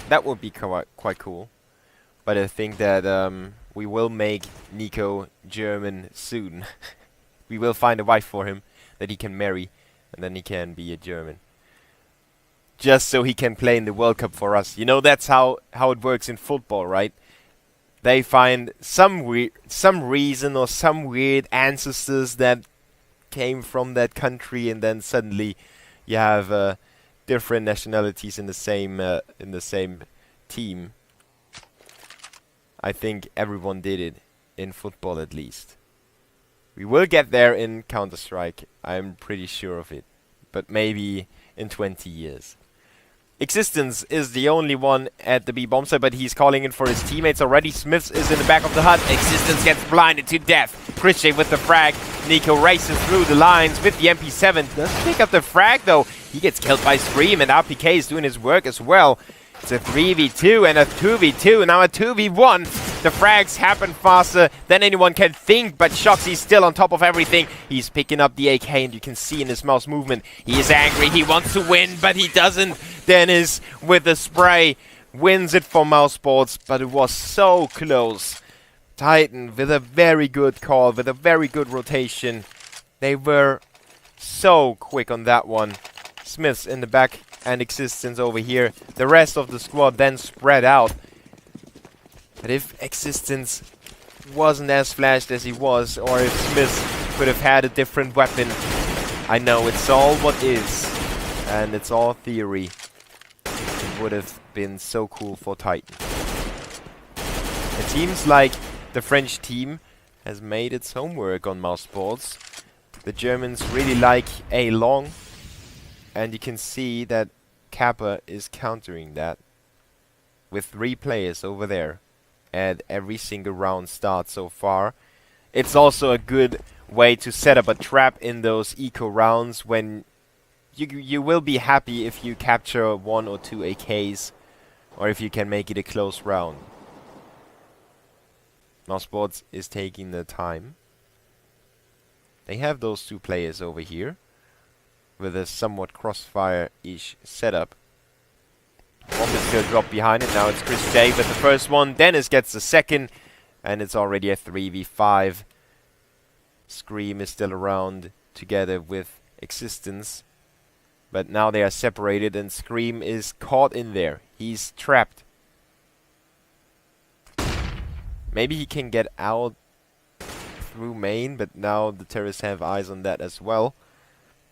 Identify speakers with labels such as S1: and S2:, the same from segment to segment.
S1: That would be quite cool. But I think that we will make Nico German soon. We will find a wife for him that he can marry, and then he can be a German. Just so he can play in the World Cup for us. You know, that's how it works in football, right? They find some reason or some weird ancestors that came from that country, and then suddenly you have different nationalities in the same team. I think everyone did it in football, at least. We will get there in Counter-Strike. I'm pretty sure of it, but maybe in 20 years. Existence is the only one at the B bomb site, but he's calling in for his teammates already. Smiths is in the back of the hut. Existence gets blinded to death. Christian with the frag. Nico races through the lines with the MP7. Doesn't pick up the frag though. He gets killed by Scream, and RPK is doing his work as well. It's a 3v2 and a 2v2. Now a 2v1. The frags happen faster than anyone can think, but Shoxy's still on top of everything. He's picking up the AK, and you can see in his mouse movement, he is angry. He wants to win, but he doesn't. Dennis with the spray wins it for mousesports, but it was so close. Titan with a very good call, with a very good rotation. They were so quick on that one. Smiths in the back and Existence over here. The rest of the squad then spread out. But if Existence wasn't as flashed as he was, or if Smith could have had a different weapon, I know it's all what is, and it's all theory. It would have been so cool for Titan. It seems like the French team has made its homework on mousesports. The Germans really like A long, and you can see that Kappa is countering that with 3 players over there. And every single round start so far. It's also a good way to set up a trap in those eco rounds when you will be happy if you capture 1 or 2 AKs, or if you can make it a close round. mousesports is taking the time. They have those 2 players over here with a somewhat crossfire-ish setup. Bomb is still dropped behind it. Now it's Chris J with the first one. Dennis gets the second. And it's already a 3v5. Scream is still around together with Existence. But now they are separated and Scream is caught in there. He's trapped. Maybe he can get out through main, but now the terrorists have eyes on that as well.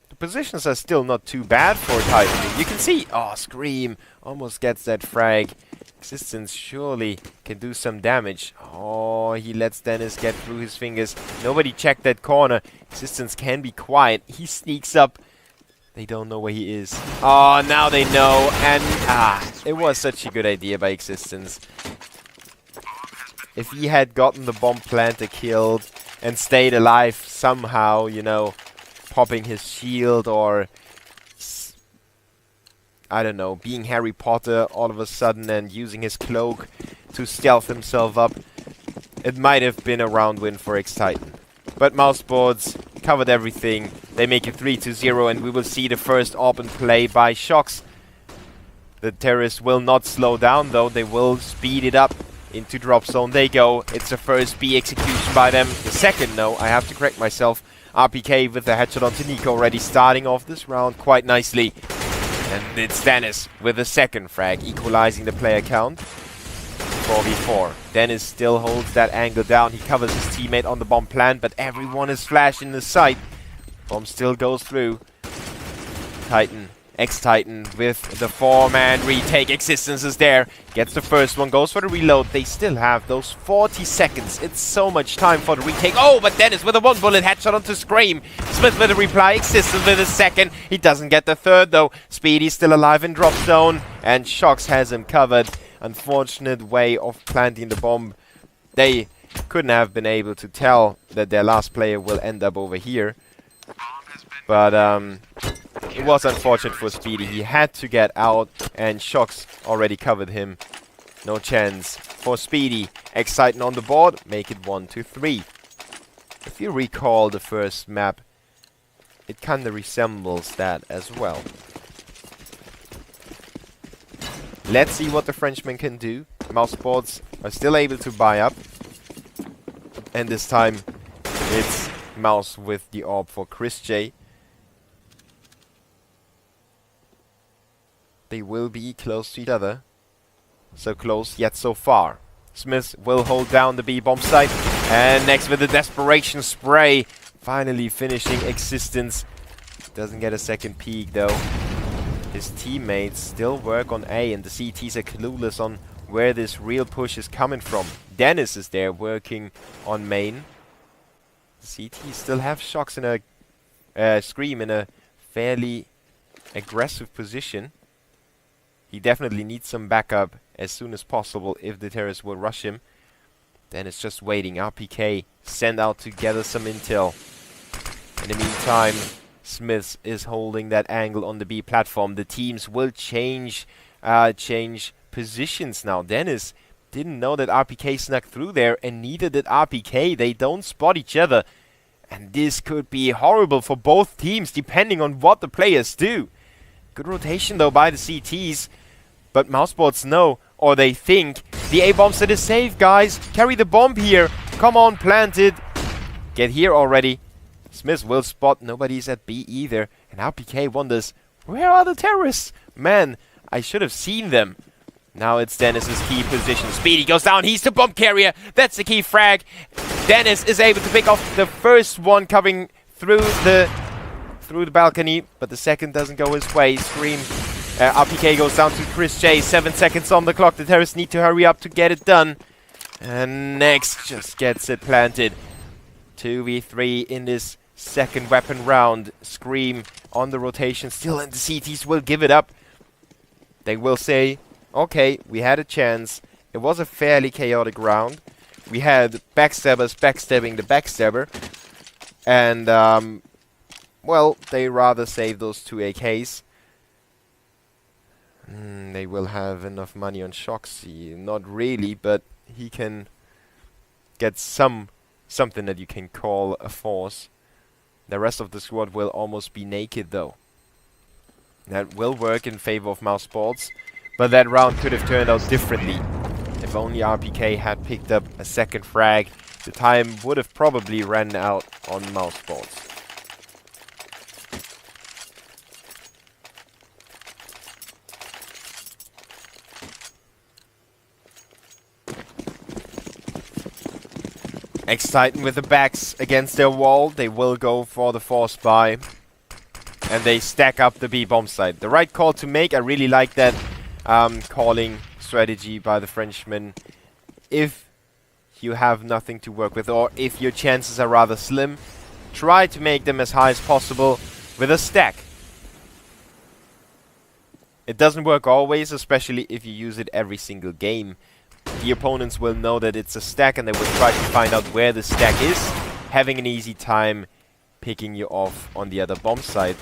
S1: The positions are still not too bad for Titan. You can see, oh, Scream almost gets that frag. Existence surely can do some damage. Oh, he lets Dennis get through his fingers. Nobody checked that corner. Existence can be quiet. He sneaks up. They don't know where he is. Oh, now they know. And, it was such a good idea by Existence. If he had gotten the bomb planter killed and stayed alive somehow, you know, popping his shield or, I don't know, being Harry Potter all of a sudden and using his cloak to stealth himself up, it might have been a round win for X-Titan. But mousesports covered everything. They make it 3-0 and we will see the first open play by Shox. The terrorists will not slow down though, they will speed it up. Into drop zone they go. It's the first B execution by them. The second, no, I have to correct myself. RPK with the headshot onto Nico already starting off this round quite nicely. And it's Dennis with the second frag, equalizing the player count. 4v4. Dennis still holds that angle down. He covers his teammate on the bomb plant, but everyone is flashed in the sight. Bomb still goes through. Titan. X-Titan with the 4-man retake. Existence is there. Gets the first one. Goes for the reload. They still have those 40 seconds. It's so much time for the retake. Oh, but Dennis with a 1-bullet headshot onto Scream. Smith with a reply. Existence with a second. He doesn't get the third though. Speedy's still alive in drop zone. And Shox has him covered. Unfortunate way of planting the bomb. They couldn't have been able to tell that their last player will end up over here. But, it was unfortunate for Speedy. He had to get out, and Shox already covered him. No chance for Speedy. X-Titan on the board. Make it 1-3. If you recall the first map, it kinda resembles that as well. Let's see what the Frenchman can do. mousesports are still able to buy up. And this time, it's Mouse with the orb for Chris J. They will be close to each other. So close, yet so far. Smith will hold down the B bomb site. And next with the desperation spray. Finally finishing existence. Doesn't get a second peek though. His teammates still work on A, and the CTs are clueless on where this real push is coming from. Dennis is there working on main. The CTs still have Shocks in a Scream in a fairly aggressive position. He definitely needs some backup as soon as possible if the terrorists will rush him. Then it's just waiting. RPK send out to gather some intel. In the meantime, Smith is holding that angle on the B platform. The teams will change positions now. Dennis didn't know that RPK snuck through there, and neither did RPK. They don't spot each other. And this could be horrible for both teams, depending on what the players do. Good rotation, though, by the CTs. But mousesports know, or they think, the A-bomb set is safe, guys. Carry the bomb here. Come on, plant it. Get here already. Smith will spot. Nobody's at B either. And RPK wonders, where are the terrorists? Man, I should have seen them. Now it's Dennis's key position. Speedy goes down. He's the bomb carrier. That's the key frag. Dennis is able to pick off the first one coming through the balcony, but the second doesn't go his way. Scream. RPK goes down to Chris J. 7 seconds on the clock. The terrorists need to hurry up to get it done. And next just gets it planted. 2v3 in this second weapon round. Scream on the rotation still, and the CTs will give it up. They will say, okay, we had a chance. It was a fairly chaotic round. We had backstabbers backstabbing the backstabber. And, well, they rather save those 2 AKs. They will have enough money on Shoxy. Not really, but he can get something that you can call a force. The rest of the squad will almost be naked, though. That will work in favor of mousesports, but that round could have turned out differently. If only RPK had picked up a second frag, the time would have probably ran out on mousesports. X-Titan with the backs against their wall. They will go for the force buy. And they stack up the B bomb site. The right call to make. I really like that calling strategy by the Frenchman. If you have nothing to work with, or if your chances are rather slim, try to make them as high as possible with a stack. It doesn't work always, especially if you use it every single game. The opponents will know that it's a stack, and they will try to find out where the stack is, having an easy time picking you off on the other bomb site.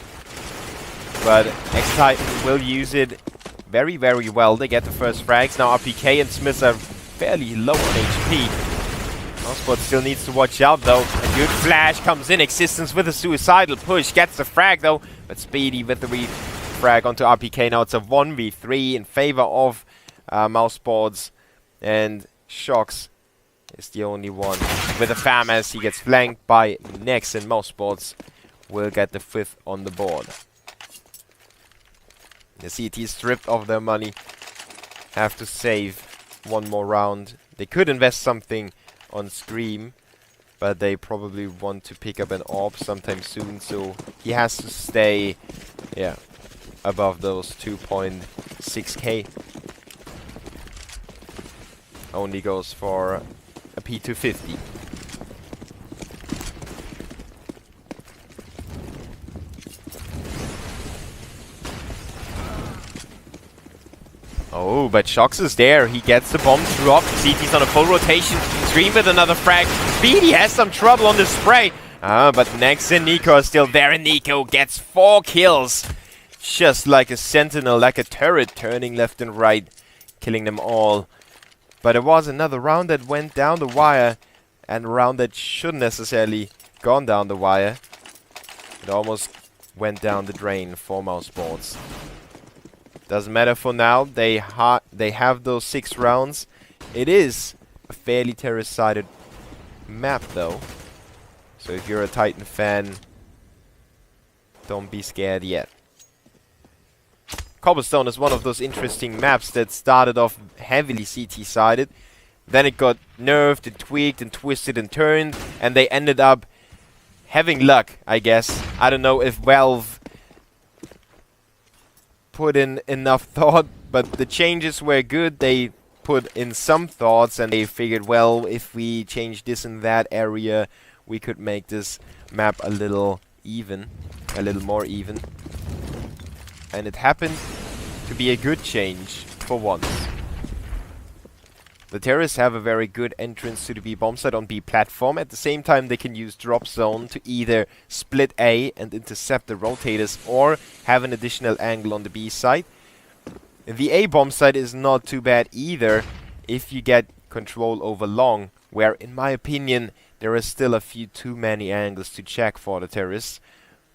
S1: But X-Titan will use it very, very well. They get the first frags. Now RPK and Smith are fairly low on HP. mousesports still needs to watch out, though. A good flash comes in. Existence with a suicidal push. Gets the frag, though. But Speedy with the frag onto RPK. Now it's a 1v3 in favor of mousesports. And Shocks is the only one with a fam, as he gets flanked by Nex, and mousesports will get the 5th on the board. The CT stripped of their money. Have to save one more round. They could invest something on Scream, but they probably want to pick up an orb sometime soon, so he has to stay, yeah, above those 2.6k. Only goes for a P250. Oh, but Shocks is there. He gets the bomb through off. CT's on a full rotation. Scream with another frag. Speedy has some trouble on the spray. But Nex and Nico are still there, and Nico gets 4 kills. Just like a sentinel, like a turret, turning left and right, killing them all. But it was another round that went down the wire, and a round that shouldn't necessarily gone down the wire. It almost went down the drain for mousesports. Doesn't matter for now. They have those 6 rounds. It is a fairly terrace-sided map, though. So if you're a Titan fan, don't be scared yet. Cobblestone is one of those interesting maps that started off heavily CT-sided. Then it got nerfed and tweaked and twisted and turned, and they ended up having luck, I guess. I don't know if Valve put in enough thought, but the changes were good. They put in some thoughts, and they figured, well, if we change this in that area, we could make this map a little more even. And it happened to be a good change for once. The terrorists have a very good entrance to the B bomb site on B platform. At the same time, they can use drop zone to either split A and intercept the rotators, or have an additional angle on the B site. The A bomb site is not too bad either if you get control over long, where in my opinion there are still a few too many angles to check for the terrorists.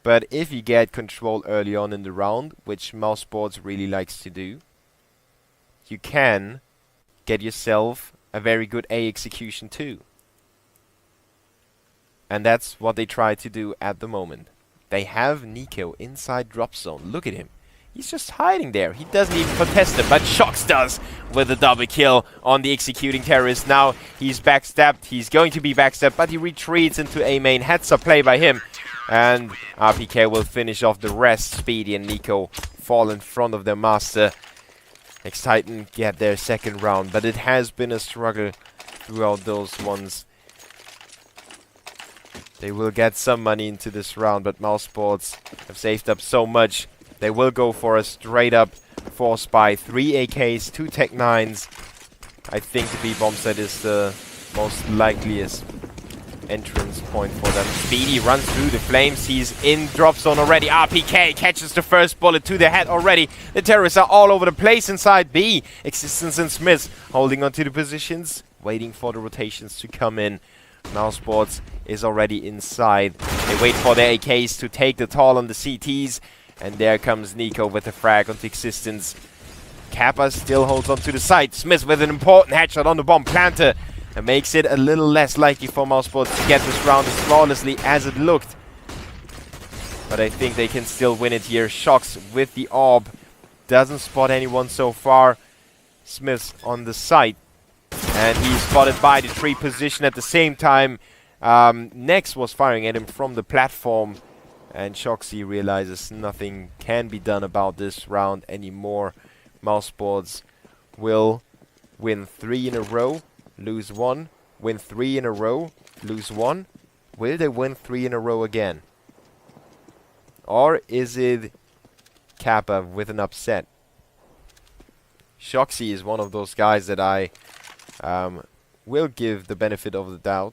S1: But if you get control early on in the round, which mousesports really likes to do, you can get yourself a very good A execution too. And that's what they try to do at the moment. They have Nico inside drop zone. Look at him. He's just hiding there. He doesn't even contest it, but Shox does with a double kill on the executing terrorist. Now he's backstabbed. He's going to be backstabbed, but he retreats into A main. Heads up play by him. And RPK will finish off the rest. Speedy and Nico fall in front of their master. X-Titan get their second round, but it has been a struggle throughout those ones. They will get some money into this round, but mousesports have saved up so much. They will go for a straight up 4 spy, 3 AKs, 2 Tech 9s. I think the B-bomb set is the most likeliest entrance point for them. Speedy runs through the flames. He's in drop zone already. RPK catches the first bullet to the head already. The terrorists are all over the place inside B. Existence and Smiths holding onto the positions, waiting for the rotations to come in. mousesports is already inside. They wait for their AKs to take the toll on the CTs. And there comes Nico with the frag onto Existence. Kappa still holds onto the side. Smith with an important headshot on the bomb planter. And makes it a little less likely for mousesports to get this round as flawlessly as it looked. But I think they can still win it here. Shox with the orb. Doesn't spot anyone so far. Smith's on the side. And he's spotted by the tree position at the same time. Nex was firing at him from the platform. And Shoxy realizes nothing can be done about this round anymore. mousesports will win 3 in a row. Lose 1, win 3 in a row, lose 1. Will they win 3 in a row again? Or is it Kappa with an upset? Shoxy is one of those guys that I will give the benefit of the doubt.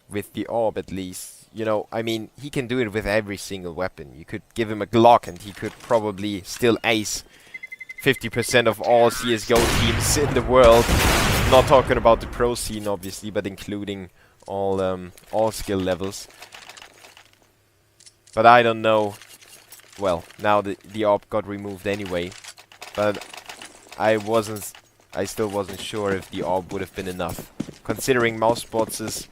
S1: With the orb at least. You know, I mean, he can do it with every single weapon. You could give him a Glock and he could probably still ace 50% of all CSGO teams in the world. Not talking about the pro scene, obviously, but including all skill levels. But I don't know. Well, now the orb got removed anyway. But I still wasn't sure if the orb would have been enough, considering mousesports'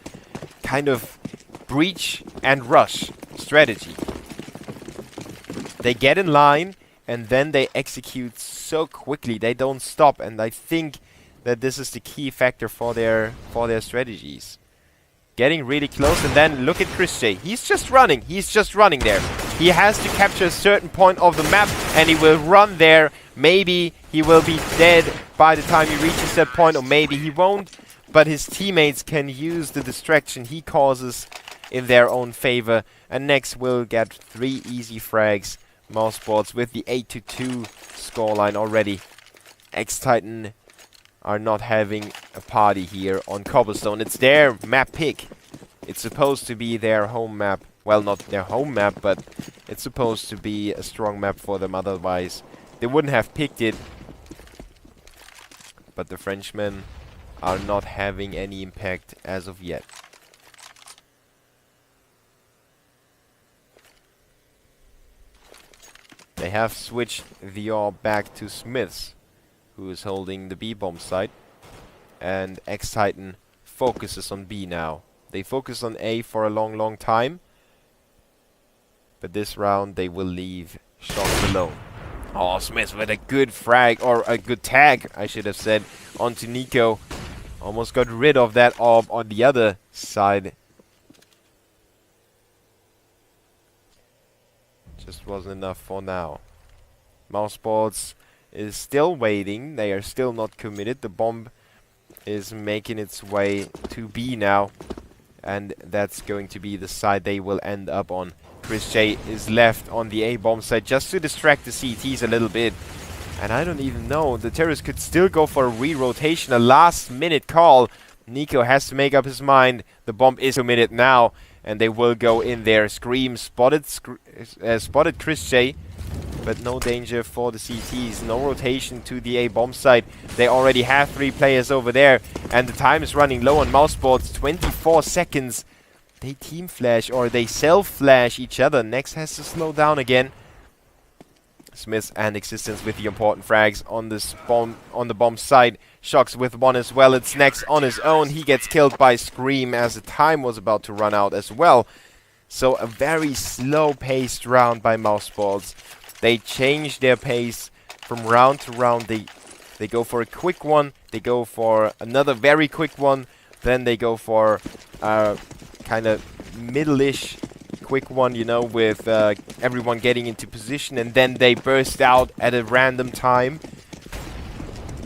S1: kind of breach and rush strategy. They get in line and then they execute so quickly. They don't stop, and I think that this is the key factor for their strategies. Getting really close, and then look at Chris J. He's just running. He's just running there. He has to capture a certain point of the map, and he will run there. Maybe he will be dead by the time he reaches that point, or maybe he won't. But his teammates can use the distraction he causes in their own favor. And Nex will get 3 easy frags. mousesports with the 8-2 scoreline already. X-Titan are not having a party here on Cobblestone. It's their map pick. It's supposed to be their home map. Well, not their home map, but it's supposed to be a strong map for them. Otherwise, they wouldn't have picked it. But the Frenchmen are not having any impact as of yet. They They have switched the orb back to Smiths, who is holding the B-bomb site. And X-Titan focuses on B now. They focus on A for a long time. But this round they will leave Shox alone. Oh, Smith with a good frag, or a good tag, I should have said, onto Nico. Almost got rid of that orb on the other side. Just wasn't enough for now. mousesports is still waiting. They are still not committed. The bomb is making its way to B now. And that's going to be the side they will end up on. Chris J is left on the A-bomb side just to distract the CTs a little bit. And I don't even know. The terrorists could still go for a re-rotation. A last-minute call. Nico has to make up his mind. The bomb is committed now. And they will go in there. Scream spotted Chris J. But no danger for the CTs. No rotation to the A-bomb side. They already have 3 players over there. And the time is running low on mousesports. 24 seconds. They team flash, or they self-flash each other. Next has to slow down again. Smith and Existence with the important frags on this bomb, on the bomb side. Shox with one as well. It's Next on his own. He gets killed by Scream as the time was about to run out as well. So a very slow-paced round by mousesports. They change their pace from round to round. They go for a quick one. They go for another very quick one. Then they go for kind of middle-ish quick one, you know, with everyone getting into position, and then they burst out at a random time,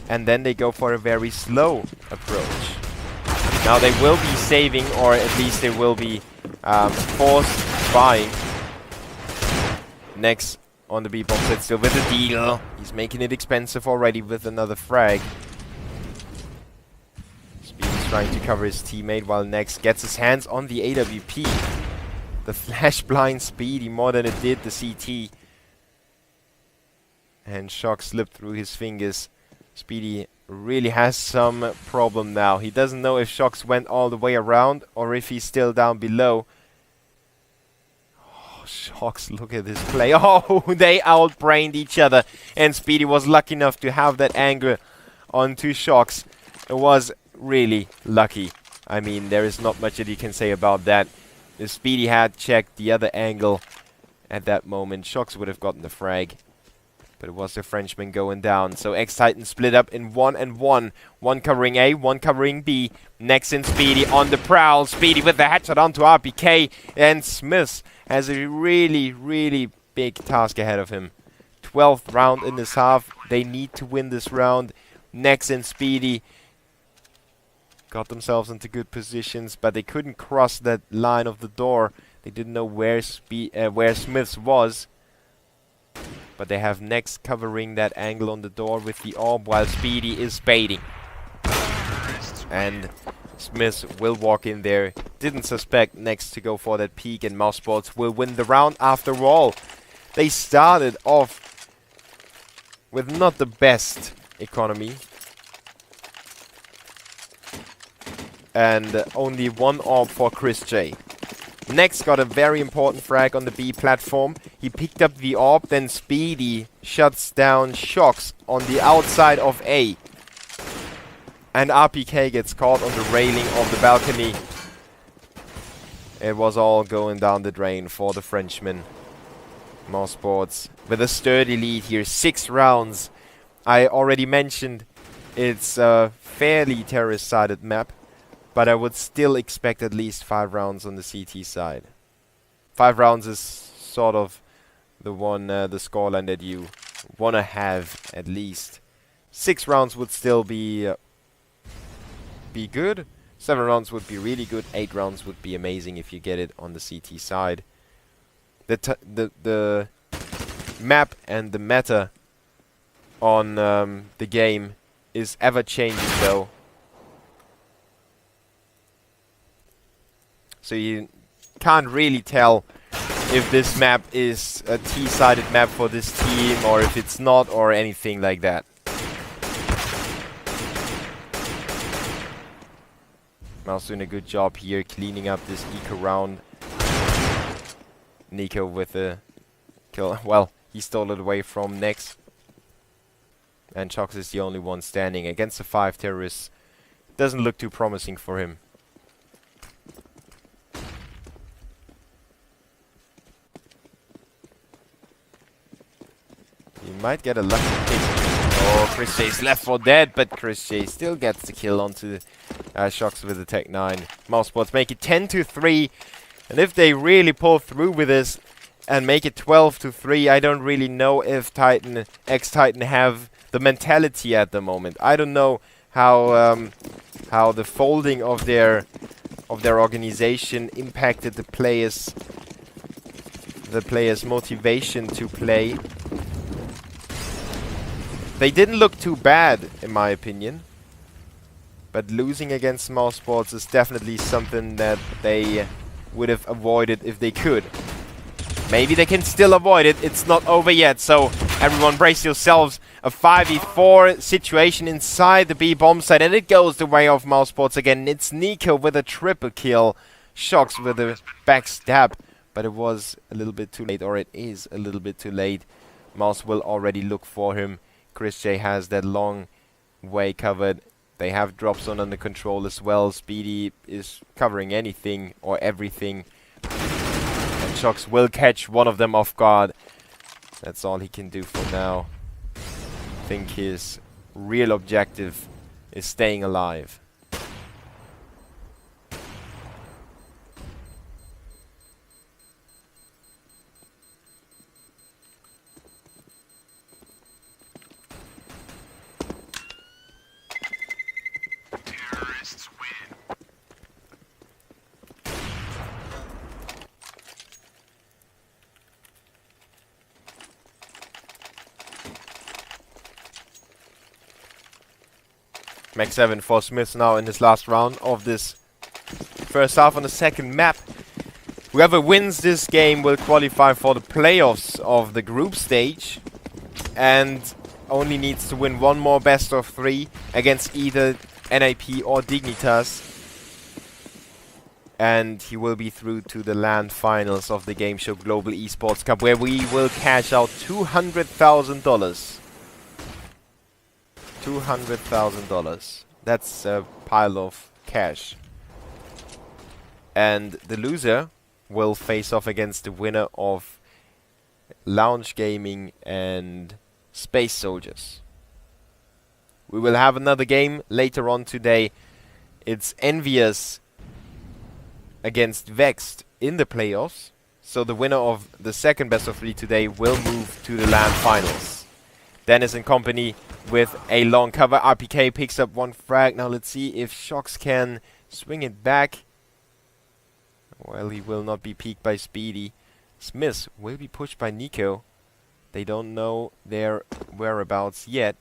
S1: and then they go for a very slow approach. Now they will be saving, or at least they will be forced buying. Next on the B-bomb set, still with the deal. He's making it expensive already with another frag. Trying to cover his teammate while Next gets his hands on the AWP. The flash blind Speedy more than it did the CT. And Shox slipped through his fingers. Speedy really has some problem now. He doesn't know if Shox went all the way around or if he's still down below. Oh, Shox, look at this play. Oh, they outbrained each other. And Speedy was lucky enough to have that angle onto Shox. It was really lucky. I mean, there is not much that you can say about that. If Speedy had checked the other angle at that moment, Shox would have gotten the frag. But it was the Frenchman going down. So X-Titan split up in 1 and 1. One covering A, one covering B. Next in Speedy on the prowl. Speedy with the headshot onto RPK. And Smith has a really big task ahead of him. 12th round in this half. They need to win this round. Next in Speedy got themselves into good positions, but they couldn't cross that line of the door. They didn't know where Smith's was. But they have Next covering that angle on the door with the orb while Speedy is baiting. And Smith will walk in there. Didn't suspect Next to go for that peek, and mousesports will win the round after all. They started off with not the best economy. And only one orb for Chris J. Next got a very important frag on the B platform. He picked up the orb, then Speedy shuts down Shox on the outside of A. And RPK gets caught on the railing of the balcony. It was all going down the drain for the Frenchman. mousesports with a sturdy lead here. 6 rounds. I already mentioned it's a fairly terrorist-sided map. But I would still expect at least 5 rounds on the CT side. 5 rounds is sort of the scoreline that you want to have at least. 6 rounds would still be good. 7 rounds would be really good. 8 rounds would be amazing if you get it on the CT side. The map and the meta on the game is ever changing though. So you can't really tell if this map is a T-sided map for this team or if it's not or anything like that. Mouse doing a good job here cleaning up this eco round. Nico with a kill. Well, He stole it away from Nex. And Shox is the only one standing against the 5 terrorists. Doesn't look too promising for him. He might get a lucky pick. Oh, Chris J's left for dead, but Chris J still gets the kill onto Shox with the Tech 9. mousesports make it 10-3. And if they really pull through with this and make it 12-3, I don't really know if X-Titan have the mentality at the moment. I don't know how the folding of their organization impacted the players' motivation to play. They didn't look too bad, in my opinion. But losing against mousesports is definitely something that they would have avoided if they could. Maybe they can still avoid it. It's not over yet, so everyone brace yourselves. A 5v4 situation inside the B bomb site, and it goes the way of mousesports again. It's Nico with a triple kill. Shox with a backstab, but it was a little bit too late, or it is a little bit too late. Mouse will already look for him. Chris J has that long way covered. They have drop zone under control as well. Speedy is covering anything or everything. And Shox will catch one of them off guard. That's all he can do for now. I think his real objective is staying alive. Max 7 for Smith now in his last round of this first half on the second map. Whoever wins this game will qualify for the playoffs of the group stage and only needs to win one more best of 3 against either NIP or Dignitas. And he will be through to the LAN finals of the Game Show Global Esports Cup, where we will cash out $200,000. $200,000. That's a pile of cash. And the loser will face off against the winner of Lounge Gaming and Space Soldiers. We will have another game later on today. It's Envious against Vexed in the playoffs. So the winner of the second best of 3 today will move to the LAN finals. Dennis and company with a long cover. RPK picks up one frag. Now let's see if Shox can swing it back. Well, he will not be peeked by Speedy. Smith will be pushed by Nico. They don't know their whereabouts yet.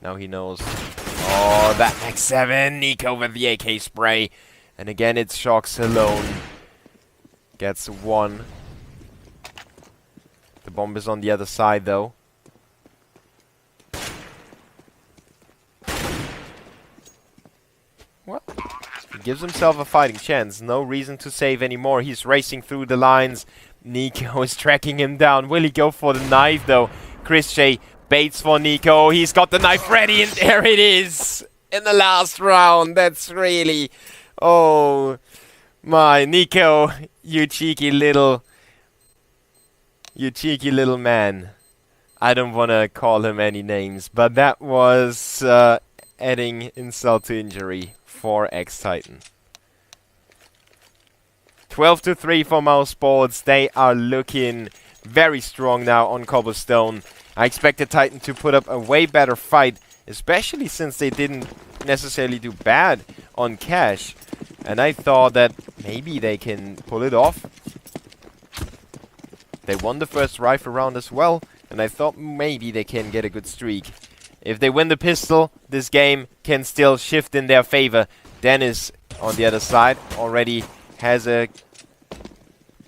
S1: Now he knows. Oh, that Max 7. Nico with the AK spray. And again, it's Shox alone. Gets one. The bomb is on the other side, though. Well, he gives himself a fighting chance. No reason to save anymore. He's racing through the lines. Nico is tracking him down. Will he go for the knife, though? Chris J baits for Nico. He's got the knife ready, and there it is in the last round. That's really... Oh, my. Nico, you cheeky little man. I don't want to call him any names, but that was adding insult to injury for X-Titan. 12-3 for mousesports. They are looking very strong now on Cobblestone. I expected Titan to put up a way better fight, especially since they didn't necessarily do bad on cash. And I thought that maybe they can pull it off. They won the first rifle round as well, and I thought maybe they can get a good streak. If they win the pistol, this game can still shift in their favor. Dennis, on the other side, already has a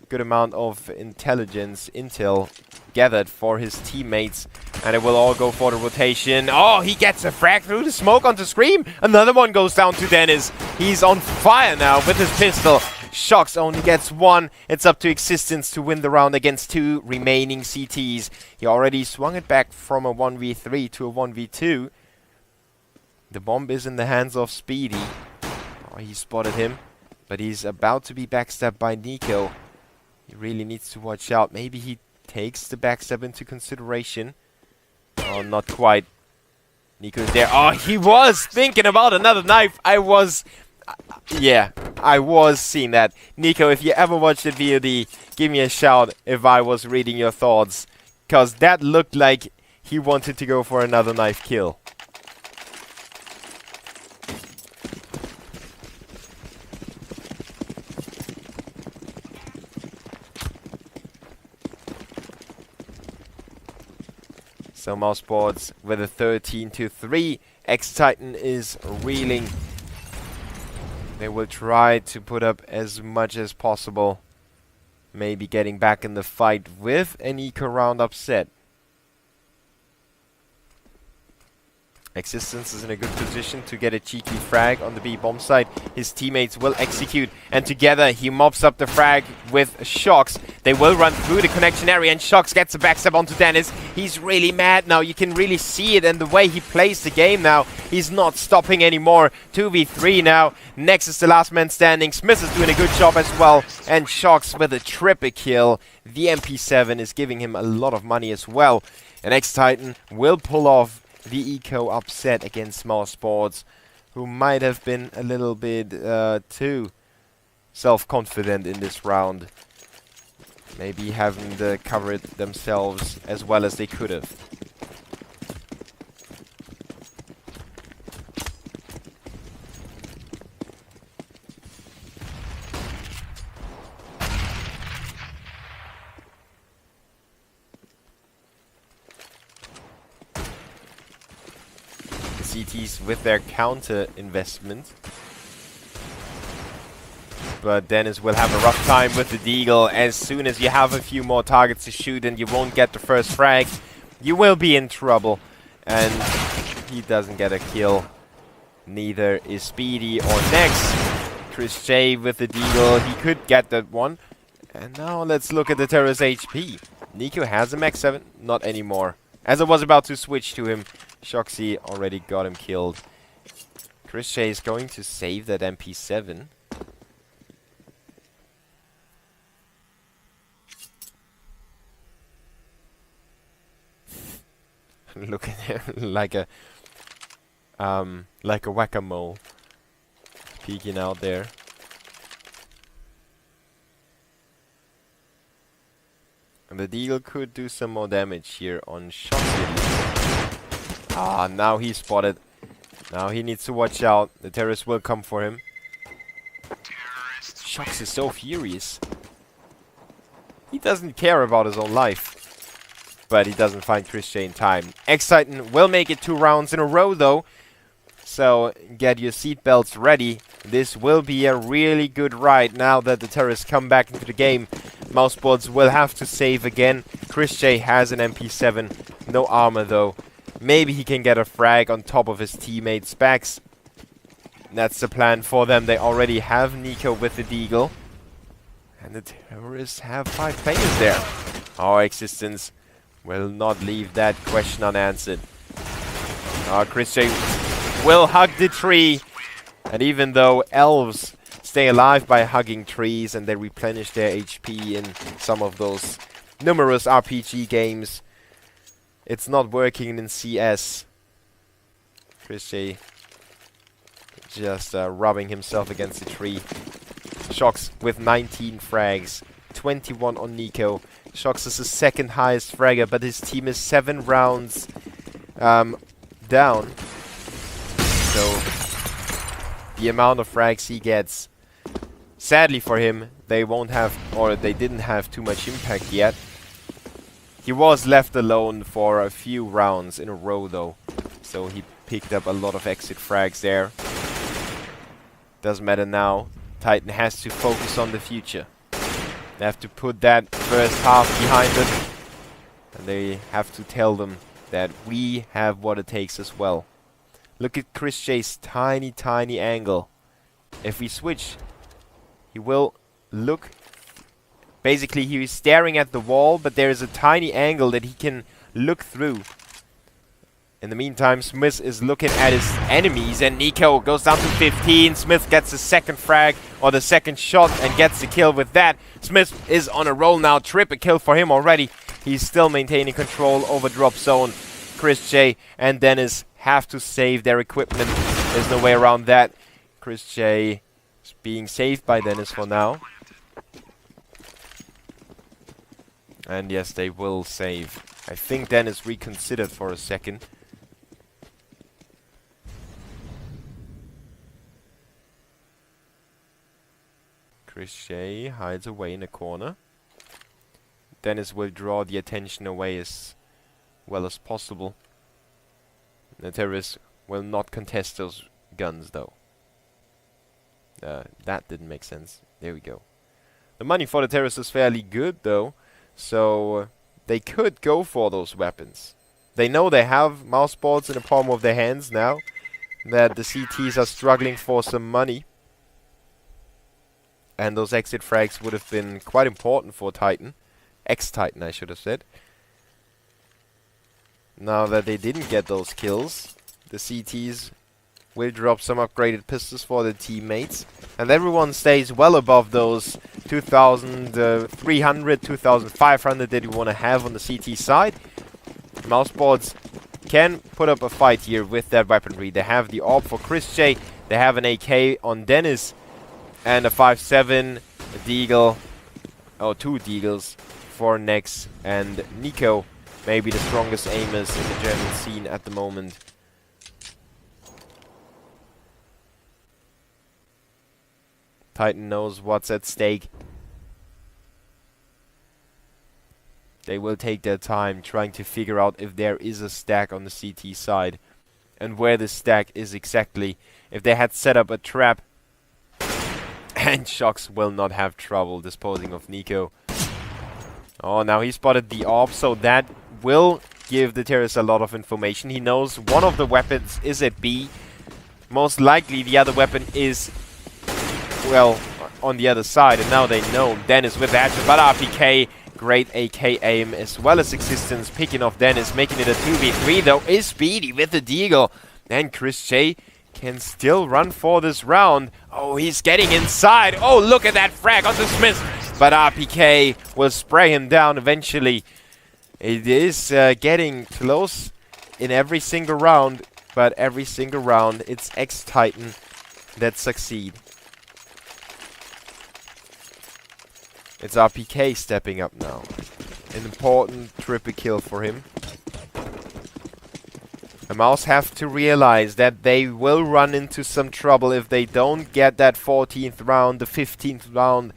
S1: good amount of intel gathered for his teammates. And it will all go for the rotation. Oh, he gets a frag through the smoke onto Scream. Another one goes down to Dennis. He's on fire now with his pistol. Shocks only gets 1. It's up to Existence to win the round against 2 remaining CTs. He already swung it back from a 1v3 to a 1v2. The bomb is in the hands of Speedy. Oh, he spotted him. But he's about to be backstabbed by Nico. He really needs to watch out. Maybe he takes the backstab into consideration. Oh, not quite. Nico's there. Oh, he was thinking about another knife. I was seeing that. Nico, if you ever watched the VOD, give me a shout if I was reading your thoughts. Because that looked like he wanted to go for another knife kill. So mousesports with a 13-3. X-Titan is reeling. They will try to put up as much as possible. Maybe getting back in the fight with an eco round upset. Existence is in a good position to get a cheeky frag on the B bomb site. His teammates will execute, and together he mops up the frag with Shocks. They will run through the connection area, and Shocks gets a backstab onto Dennis. He's really mad now. You can really see it in the way he plays the game now. He's not stopping anymore. 2v3 now. Next is the last man standing. Smith is doing a good job as well, and Shocks with a triple kill. The MP7 is giving him a lot of money as well, and X-Titan will pull off the eco upset against mousesports, who might have been a little bit too self-confident in this round. Maybe haven't covered themselves as well as they could have. CTs with their counter investment. But Dennis will have a rough time with the Deagle. As soon as you have a few more targets to shoot and you won't get the first frag, you will be in trouble. And he doesn't get a kill. Neither is Speedy or Nex. Chris J with the Deagle. He could get that one. And now let's look at the Terra's HP. Nico has a max 7. Not anymore. As I was about to switch to him, Shoxy already got him killed. Chris J is going to save that MP7. Look at him like a whack-a-mole peeking out there. And the Deagle could do some more damage here on Shoxy. Ah, now he's spotted. Now he needs to watch out. The terrorist will come for him. Shox is so furious. He doesn't care about his own life. But he doesn't find Chris J in time. X-Titan will make it 2 rounds in a row though. So get your seatbelts ready. This will be a really good ride now that the terrorists come back into the game. Mousesports will have to save again. Chris J has an MP7. No armor though. Maybe he can get a frag on top of his teammates' backs. That's the plan for them. They already have Nico with the Deagle. And the terrorists have 5 players there. Our Existence will not leave that question unanswered. Chris J will hug the tree. And even though elves stay alive by hugging trees and they replenish their HP in some of those numerous RPG games, it's not working in CS. Chris J just rubbing himself against the tree. Shox with 19 frags, 21 on Nico. Shox is the second highest fragger, but his team is 7 rounds down. So the amount of frags he gets, sadly for him, they won't have, or they didn't have too much impact yet. He was left alone for a few rounds in a row though, so he picked up a lot of exit frags there. Doesn't matter now. Titan has to focus on the future. They have to put that first half behind them, and they have to tell them that we have what it takes as well. Look at Chris J's tiny angle. If we switch, he will look. Basically, he is staring at the wall, but there is a tiny angle that he can look through. In the meantime, Smith is looking at his enemies, and Nico goes down to 15. Smith gets the second frag, or the second shot, and gets the kill with that. Smith is on a roll now. Triple kill for him already. He's still maintaining control over drop zone. Chris J and Dennis have to save their equipment. There's no way around that. Chris J is being saved by Dennis for now. And yes, they will save. I think Dennis reconsidered for a second. Chris J hides away in a corner. Dennis will draw the attention away as well as possible. The terrorists will not contest those guns, though. That didn't make sense. There we go. The money for the terrorists is fairly good, though. So they could go for those weapons. They know they have mousesports in the palm of their hands now. That the CTs are struggling for some money. And those exit frags would have been quite important for Titan. Ex-Titan, I should have said. Now that they didn't get those kills, the CTs will drop some upgraded pistols for their teammates. And everyone stays well above those 2,300, 2,500 that you want to have on the CT side. Mousesports can put up a fight here with that weaponry. They have the AWP for Chris J. They have an AK on Dennis. And a 5.7, a Deagle, or 2 Deagles for Nex and Nico. Maybe the strongest aimers in the German scene at the moment. Titan knows what's at stake. They will take their time trying to figure out if there is a stack on the CT side. And where the stack is exactly. If they had set up a trap. And Shocks will not have trouble disposing of Nico. Oh, now he spotted the AWP, so that will give the terrorist a lot of information. He knows one of the weapons is at B. Most likely the other weapon is, well, on the other side. And now they know Dennis with that. But RPK, great AK aim as well as existence. Picking off Dennis, making it a 2v3 though. Is Speedy with the Deagle. And Chris J can still run for this round. Oh, he's getting inside. Oh, look at that frag onto Smith. But RPK will spray him down eventually. It is getting close in every single round. But every single round, it's ex-Titan that succeed. It's RPK stepping up now. An important triple kill for him. The Mouse have to realize that they will run into some trouble if they don't get that 14th round, the 15th round.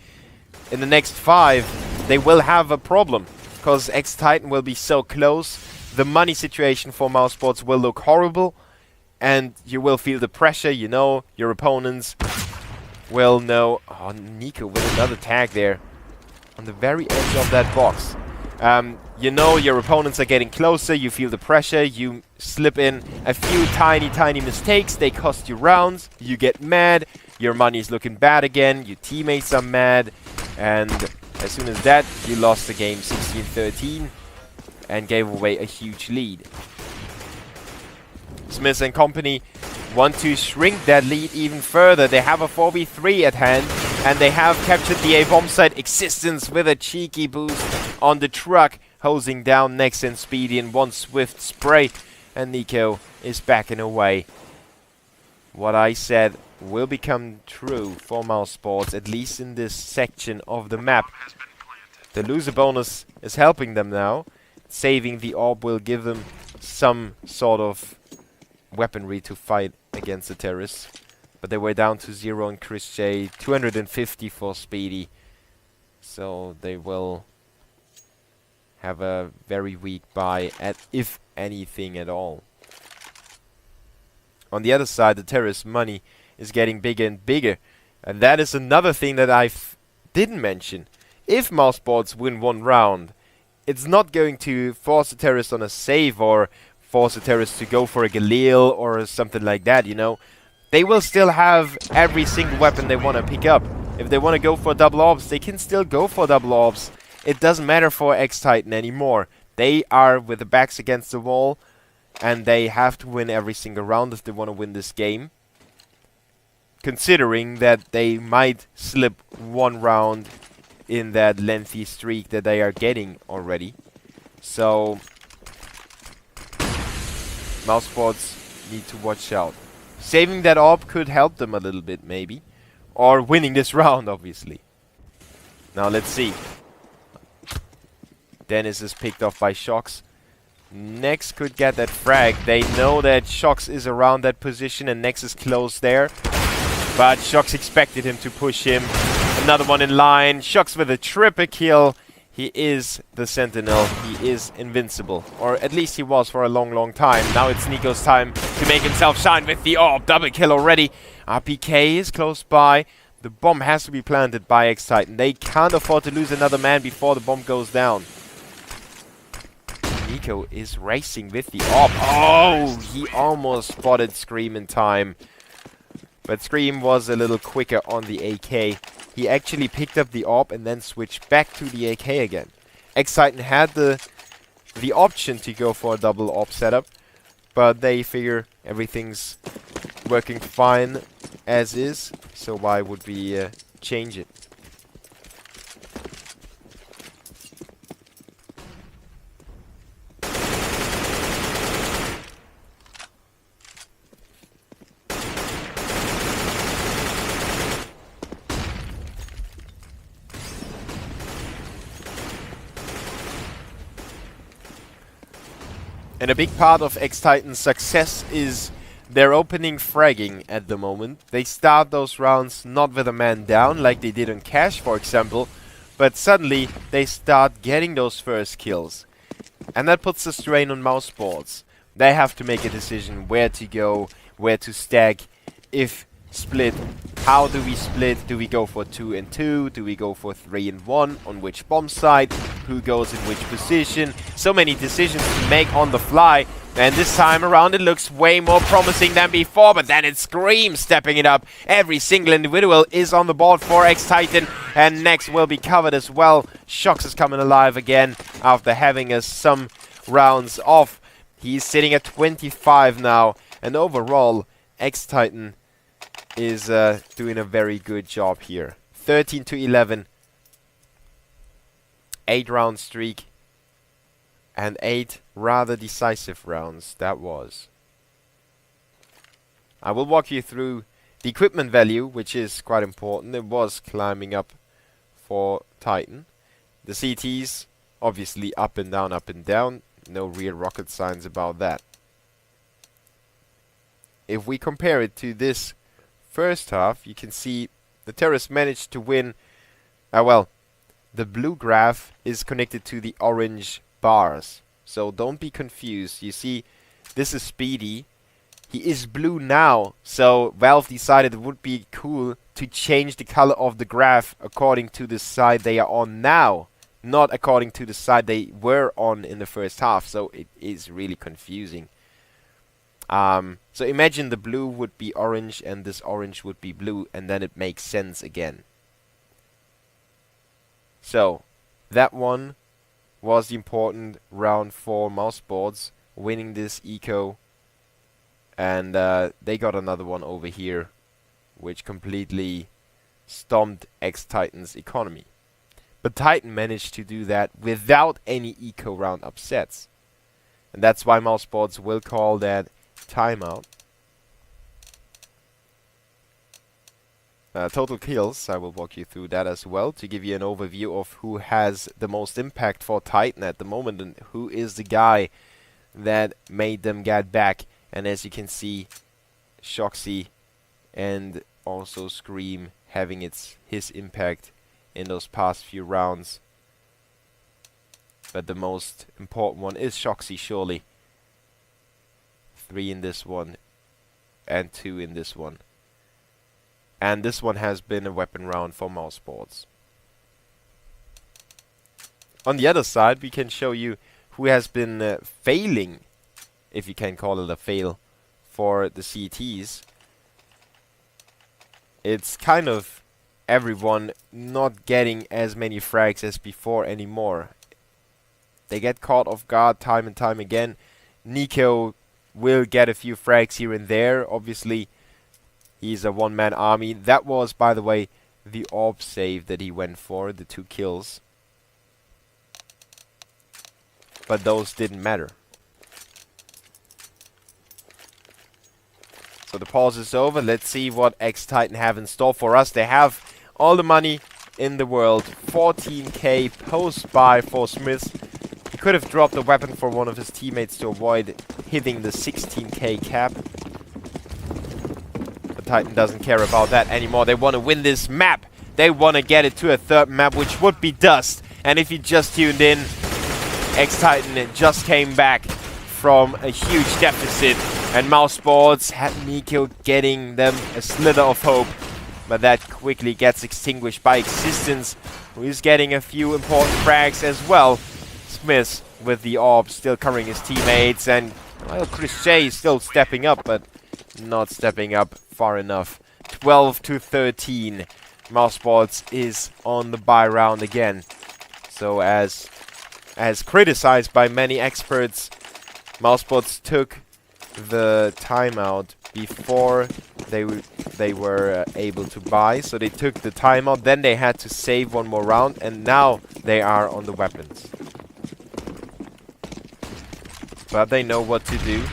S1: In the next 5, they will have a problem. Because ex-Titan will be so close. The money situation for mousesports will look horrible. And you will feel the pressure, you know. Your opponents will know. Oh, Nico with another tag there. On the very edge of that box. You know your opponents are getting closer, you feel the pressure, you slip in a few tiny mistakes, they cost you rounds, you get mad, your money is looking bad again, your teammates are mad, and as soon as that, you lost the game 16-13 and gave away a huge lead. Smith and company want to shrink that lead even further. They have a 4v3 at hand, and they have captured the A-bomb site existence with a cheeky boost on the truck, hosing down Nex and Speedy in one swift spray, and Nico is backing away. What I said will become true for mousesports, at least in this section of the map. The loser bonus is helping them now. Saving the orb will give them some sort of weaponry to fight against the terrorists. But they were down to 0 on Chris J, 250 for Speedy. So they will have a very weak buy, at if anything at all. On the other side, the terrorist money is getting bigger and bigger. And that is another thing that I didn't mention. If mousesports win one round, it's not going to force the terrorists on a save or force the terrorists to go for a Galil or something like that, you know. They will still have every single weapon they want to pick up. If they want to go for double orbs, they can still go for double orbs. It doesn't matter for X-Titan anymore. They are with the backs against the wall, and they have to win every single round if they want to win this game. Considering that they might slip one round in that lengthy streak that they are getting already. So, mousesports need to watch out. Saving that orb could help them a little bit, maybe. Or winning this round, obviously. Now, let's see. Dennis is picked off by Shox. Nex could get that frag. They know that Shox is around that position and Nex is close there. But Shox expected him to push him. Another one in line. Shox with a triple kill. He is the Sentinel. He is invincible. Or at least he was for a long, long time. Now it's Nico's time to make himself shine with the orb. Double kill already. RPK is close by. The bomb has to be planted by X-Titan. They can't afford to lose another man before the bomb goes down. Nico is racing with the orb. Oh, he almost spotted Scream in time. But Scream was a little quicker on the AK. He actually picked up the orb and then switched back to the AK again. X-Titan had the option to go for a double orb setup, but they figure everything's working fine as is, so why would we change it? And a big part of X-Titan's success is their opening fragging at the moment. They start those rounds not with a man down like they did on Cash, for example, but suddenly they start getting those first kills. And that puts the strain on mousesports. They have to make a decision where to go, where to stack, if split. How do we split? Do we go for 2 and 2? Do we go for 3 and 1? On which bomb site? Who goes in which position? So many decisions to make on the fly. And this time around it looks way more promising than before, but then it Screams stepping it up. Every single individual is on the board for X-Titan, and Nex will be covered as well. Shox is coming alive again after having some rounds off. He's sitting at 25 now, and overall X-Titan is doing a very good job here. 13 to 11. 8 round streak. And 8 rather decisive rounds, that was. I will walk you through the equipment value, which is quite important. It was climbing up for Titan. The CTs, obviously up and down, up and down. No real rocket science about that. If we compare it to this first half, you can see the terrorists managed to win. Well, the blue graph is connected to the orange bars, so don't be confused. You see, this is Speedy. He is blue now, so Valve decided it would be cool to change the color of the graph according to the side they are on now, not according to the side they were on in the first half, so it is really confusing. So imagine the blue would be orange and this orange would be blue, and then it makes sense again. So, that one was the important round for mousesports, winning this eco. And they got another one over here, which completely stomped X-Titan's economy. But Titan managed to do that without any eco round upsets. And that's why mousesports will call that timeout. Total kills, I will walk you through that as well to give you an overview of who has the most impact for Titan at the moment and who is the guy that made them get back. And as you can see, Shoxy and also Scream having his impact in those past few rounds. But the most important one is Shoxy, surely. 3 in this one and 2 in this one. And this one has been a weapon round for mousesports. On the other side, we can show you who has been failing, if you can call it a fail, for the CTs. It's kind of everyone not getting as many frags as before anymore. They get caught off guard time and time again. Nico will get a few frags here and there. Obviously, he's a one-man army. That was, by the way, the orb save that he went for, the 2 kills. But those didn't matter. So the pause is over. Let's see what X-Titan have in store for us. They have all the money in the world. 14k post-buy for Smith. He could have dropped a weapon for one of his teammates to avoid hitting the 16k cap. But Titan doesn't care about that anymore. They want to win this map. They want to get it to a 3rd map, which would be Dust. And if you just tuned in, X-Titan just came back from a huge deficit. And mousesports had Nico getting them a slither of hope. But that quickly gets extinguished by Existence, who is getting a few important frags as well. Smith with the orb still covering his teammates, and well, Chris J is still stepping up, but not stepping up far enough. 12-13. Mousesports is on the buy round again. So as criticized by many experts, Mousesports took the timeout before they were able to buy. So they took the timeout, then they had to save one more round, and now they are on the weapons. But they know what to do,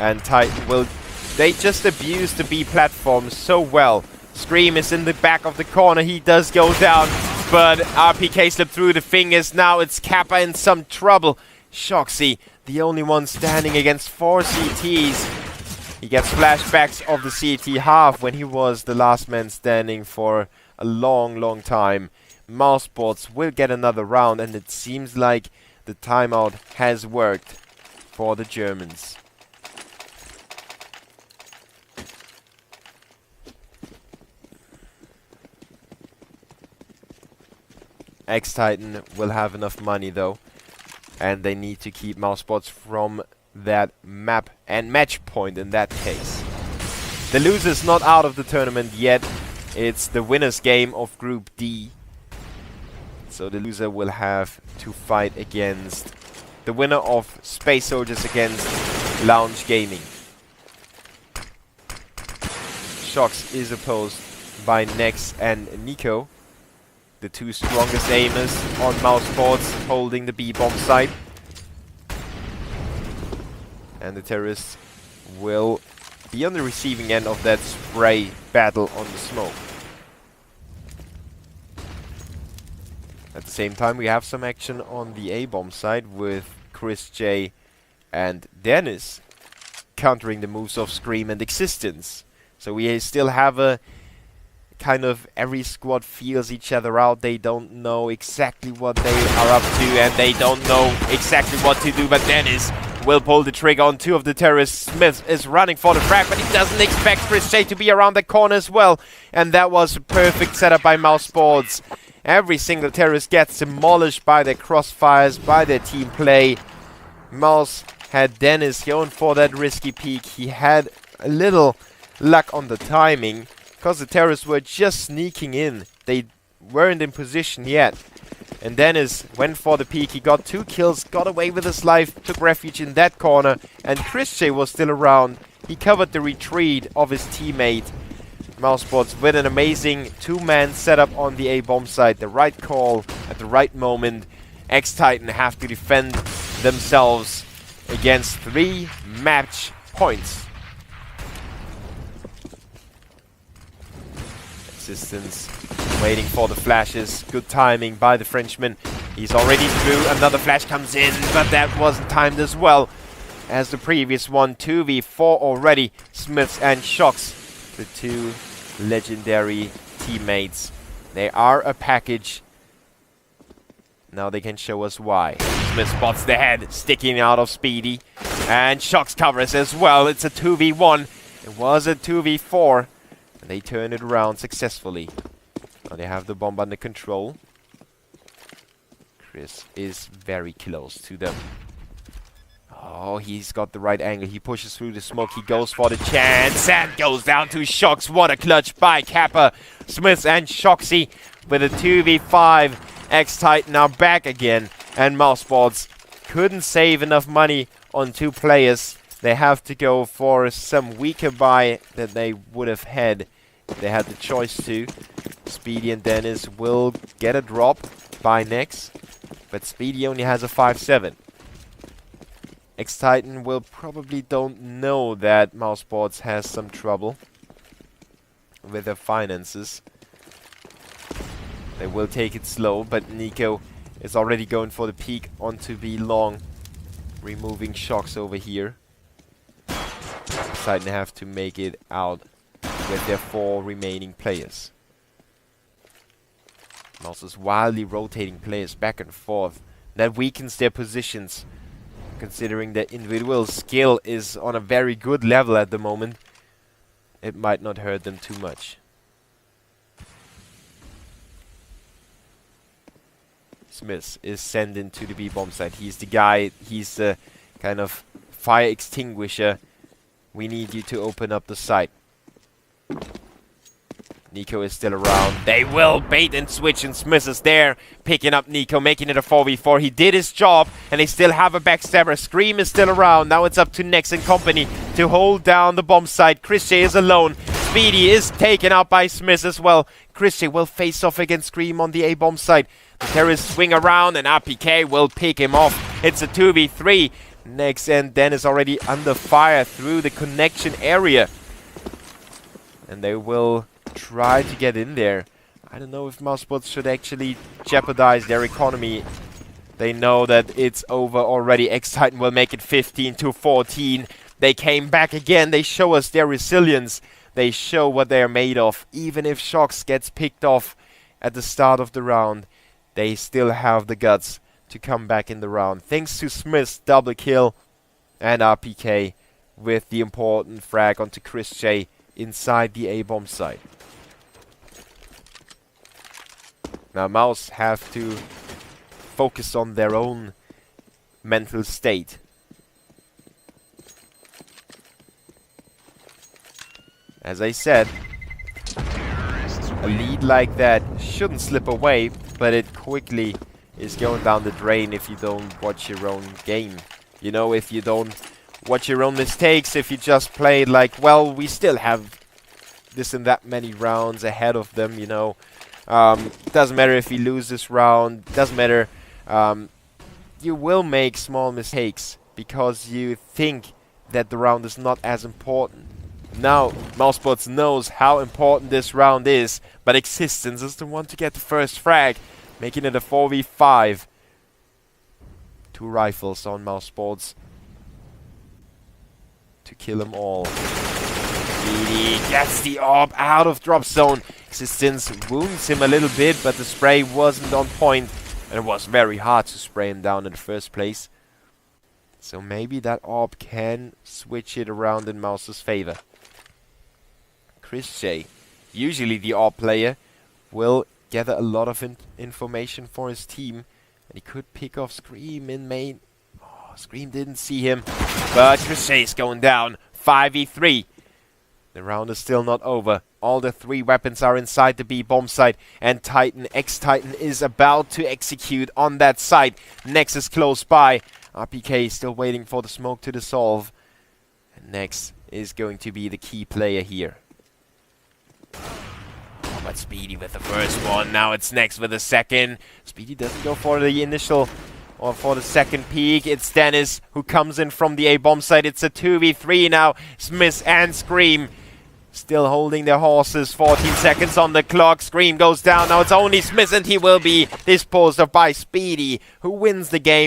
S1: and Titan will... They just abuse the B platform so well. Scream is in the back of the corner. He does go down, but RPK slipped through the fingers. Now it's Kappa in some trouble. Shoxy, the only one standing against 4 CTs. He gets flashbacks of the CT half when he was the last man standing for a long time. Mousesports will get another round, and it seems like the timeout has worked for the Germans. X-Titan will have enough money though, and they need to keep mousesports from that map and match point in that case. The loser's not out of the tournament yet. It's the winner's game of Group D. So the loser will have to fight against the winner of Space Soldiers against Lounge Gaming. Shox is opposed by Nex and Nico, the 2 strongest aimers on mousesports, holding the B-bomb site. And the terrorists will be on the receiving end of that spray battle on the smoke. At the same time, we have some action on the A-bomb side with Chris J and Dennis countering the moves of Scream and Existence. So we still have a kind of every squad feels each other out. They don't know exactly what they are up to, and they don't know exactly what to do, but Dennis will pull the trigger on 2 of the terrorists. Smith is running for the frag, but he doesn't expect Chris J to be around the corner as well. And that was a perfect setup by mousesports. Every single terrorist gets demolished by their crossfires, by their team play. Mouse had Dennis going for that risky peek. He had a little luck on the timing, because the terrorists were just sneaking in. They weren't in position yet. And Dennis went for the peek. He got 2 kills, got away with his life, took refuge in that corner. And Chris J was still around. He covered the retreat of his teammate. Mousesports with an amazing 2-man setup on the A-bomb side. The right call at the right moment. X-Titan have to defend themselves against 3 match points. Existence waiting for the flashes. Good timing by the Frenchman. He's already through. Another flash comes in, but that wasn't timed as well as the previous one. 2v4 already. Smiths and Shox, the 2 legendary teammates. They are a package. Now they can show us why. Smith spots the head sticking out of Speedy. And Shox covers as well. It's a 2v1. It was a 2v4. And they turn it around successfully. Now they have the bomb under control. Chris is very close to them. Oh, he's got the right angle. He pushes through the smoke. He goes for the chance and goes down to Shox. What a clutch by Kappa, Smith, and Shoxy with a 2v5. X-Titan are back again. And mousesports couldn't save enough money on 2 players. They have to go for some weaker buy that they would have had. They had the choice to. Speedy and Dennis will get a drop by next. But Speedy only has a 5-7. X-Titan will probably don't know that mousesports has some trouble with their finances. They will take it slow, but Nico is already going for the peak onto the long, removing Shox over here. X-Titan have to make it out with their 4 remaining players. Mouse is wildly rotating players back and forth. That weakens their positions. Considering that individual skill is on a very good level at the moment, it might not hurt them too much. Smith is sent into the B-bomb site. He's the guy, he's the kind of fire extinguisher. We need you to open up the site. Nico is still around. They will bait and switch, and Smith is there, picking up Nico, making it a 4v4. He did his job, and they still have a backstabber. Scream is still around. Now it's up to Nex and company to hold down the bomb site. Chris J is alone. Speedy is taken out by Smith as well. Chris J will face off against Scream on the A-bomb site. The terrorists swing around, and RPK will pick him off. It's a 2v3. Nex and Dennis already under fire through the connection area. And they will try to get in there. I don't know if mousesports should actually jeopardize their economy. They know that it's over already. X-Titan will make it 15-14. They came back again. They show us their resilience. They show what they are made of. Even if Shox gets picked off at the start of the round, they still have the guts to come back in the round. Thanks to Smith's double kill and RPK with the important frag onto Chris J inside the A-bomb site. Now Mouse have to focus on their own mental state. As I said, a lead like that shouldn't slip away, but it quickly is going down the drain if you don't watch your own game. You know, if you don't watch your own mistakes, if you just play like, well, we still have this and that many rounds ahead of them, you know. Doesn't matter if we lose this round, doesn't matter. You will make small mistakes because you think that the round is not as important. Now, mousesports knows how important this round is, but Existence is the one to get the first frag, making it a 4v5. 2 rifles on mousesports to kill them all. Speedy gets the orb out of drop zone. Existence wounds him a little bit, but the spray wasn't on point, and it was very hard to spray him down in the first place. So maybe that orb can switch it around in Mouse's favor. Chris J, usually the orb player, will gather a lot of information for his team, and he could pick off Scream in main. Oh, Scream didn't see him, but Chris J is going down. 5v3. The round is still not over. All the 3 weapons are inside the B bomb site, and Titan, X-Titan, is about to execute on that site. Nex is close by. RPK is still waiting for the smoke to dissolve. And Nex is going to be the key player here. Oh, but Speedy with the first one. Now it's Nex with the second. Speedy doesn't go for the initial or for the second peek. It's Dennis who comes in from the A bomb site. It's a 2v3 now. Smith and Scream still holding their horses. 14 seconds on the clock. Scream goes down. Now it's only Smith, and he will be disposed of by Speedy, who wins the game.